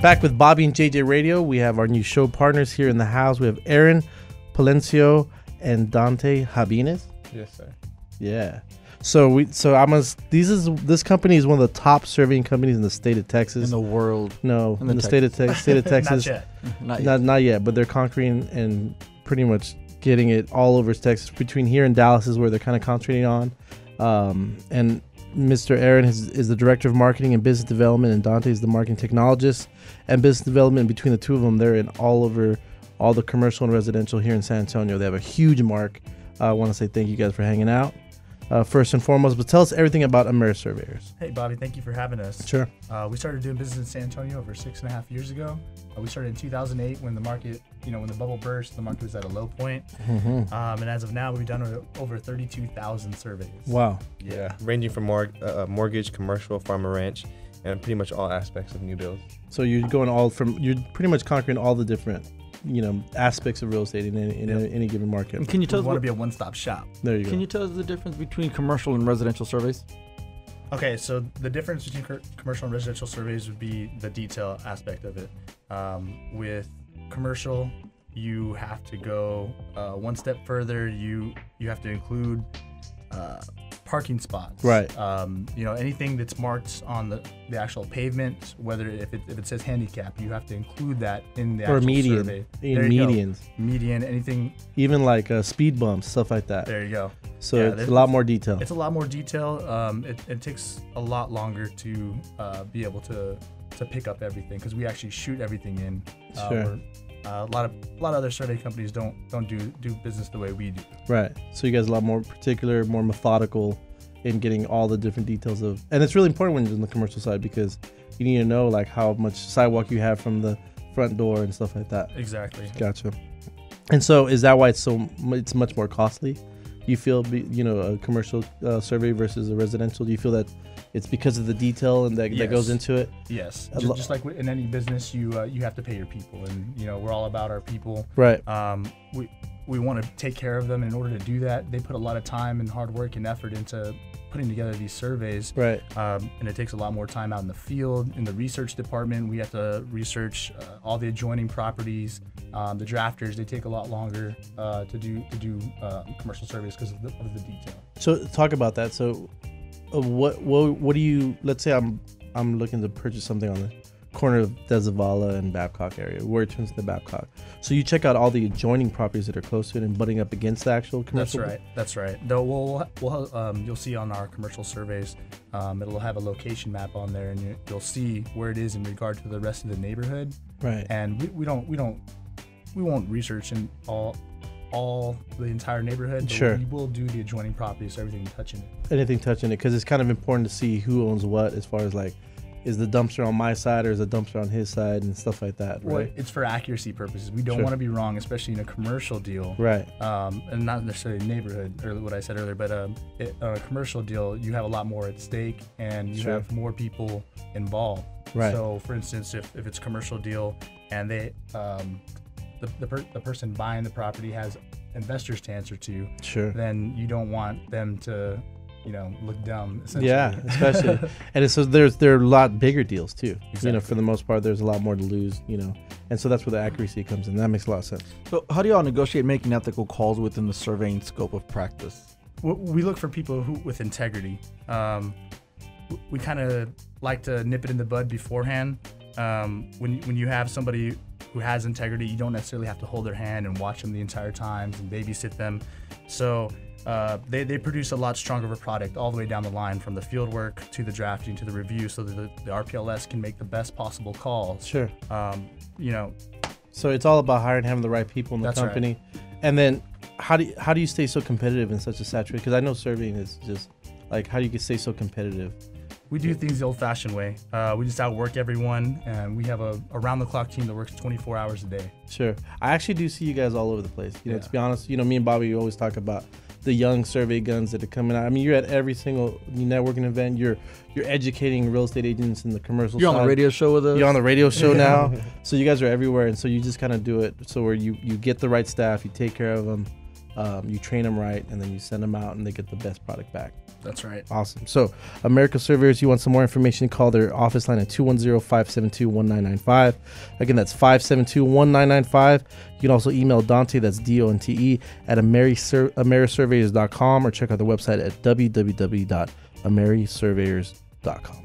Back with Bobby and JJ Radio. We have our new show partners here in the house. We have Aaron Palencia and Dante Habines. Yes, sir. Yeah. This company is one of the top surveying companies in the state of Texas. In the world. No, in the state of Texas. Not yet, but they're conquering and pretty much getting it all over Texas. Between here and Dallas is where they're kind of concentrating on. And Mr. Aaron is the director of marketing and business development, and Dante is the marketing technologist and business development. Between the two of them, they're in all over all the commercial and residential here in San Antonio. They have a huge mark. I want to say thank you guys for hanging out. First and foremost, but tell us everything about AmeriSurveyors. Hey, Bobby, thank you for having us. Sure. We started doing business in San Antonio over 6.5 years ago. We started in 2008 when the market, when the bubble burst, the market was at a low point. Mm-hmm. And as of now, we've done over 32,000 surveys. Wow. Yeah, ranging from mortgage, commercial, farm and ranch, and pretty much all aspects of new builds. So you're pretty much conquering all the different aspects of real estate in any given market. And can you tell us want to be a one-stop shop? There you go. Can you tell us the difference between commercial and residential surveys? Okay, so the difference between commercial and residential surveys would be the detail aspect of it. With commercial, you have to go one step further. You have to include parking spots. Right. Anything that's marked on the actual pavement, whether if it says handicap, you have to include that in the actual survey. Medians. Median, anything. Even like speed bumps, stuff like that. There you go. So it's a lot more detail. It's a lot more detail. It takes a lot longer to be able to pick up everything because we actually shoot everything in. Sure. A lot of other survey companies don't do business the way we do. Right. So you guys are a lot more particular, more methodical in getting all the different details of, and it's really important when you're in the commercial side because you need to know like how much sidewalk you have from the front door and stuff like that. Exactly. Gotcha. And so is that why it's much more costly? You feel, a commercial survey versus a residential? Do you feel that it's because of the detail and that goes into it? Yes. Just like in any business, you have to pay your people, and we're all about our people. Right. We want to take care of them. In order to do that, they put a lot of time and hard work and effort into putting together these surveys. Right. And it takes a lot more time out in the field. In the research department, we have to research all the adjoining properties. The drafters, they take a lot longer to do commercial surveys because of the detail. So talk about that. So what do you, let's say I'm looking to purchase something on the corner of Dezavala and Babcock area, where it turns to Babcock. So you check out all the adjoining properties that are close to it and butting up against the actual commercial. That's right. Though you'll see on our commercial surveys, it'll have a location map on there, and you'll see where it is in regard to the rest of the neighborhood. Right. And we won't research in all the entire neighborhood. But sure. We will do the adjoining properties, so everything touching it. Anything touching it, because it's kind of important to see who owns what, as far as like, is the dumpster on my side or is the dumpster on his side and stuff like that, right? Well, it's for accuracy purposes. We don't want to be wrong, especially in a commercial deal. Right. And not necessarily neighborhood, or what I said earlier, but on a commercial deal, you have a lot more at stake and you have more people involved. Right. So, for instance, if it's a commercial deal and they, the person buying the property has investors to answer to, then you don't want them to look dumb, essentially. Yeah, especially. And so there are a lot bigger deals too. Exactly. For the most part, there's a lot more to lose, and so that's where the accuracy comes in. That makes a lot of sense. So how do y'all negotiate making ethical calls within the surveying scope of practice? We look for people with integrity. We kind of like to nip it in the bud beforehand. When you have somebody who has integrity, you don't necessarily have to hold their hand and watch them the entire time and babysit them. So they produce a lot stronger of a product all the way down the line, from the field work to the drafting to the review, so that the RPLS can make the best possible calls. Sure. So it's all about hiring, having the right people in the company. Right. And then how do you stay so competitive in such a saturated? Because I know surveying is just like, how do you stay so competitive? We do things the old-fashioned way. We just outwork everyone, and we have a around-the-clock team that works 24 hours a day. Sure. I actually do see you guys all over the place. To be honest, me and Bobby, we always talk about the young survey guns that are coming out. I mean, you're at every single networking event. You're educating real estate agents in the commercial You're side. On the radio show with us. You're on the radio show now. So you guys are everywhere, and so you just kind of do it so where you get the right staff, you take care of them, You train them right, and then you send them out, and they get the best product back. That's right. Awesome. So, America Surveyors, you want some more information, call their office line at 210-572-1995. Again, that's 572-1995. You can also email Dante, that's DONTE, at AmeriSurveyors.com, or check out the website at www.AmeriSurveyors.com.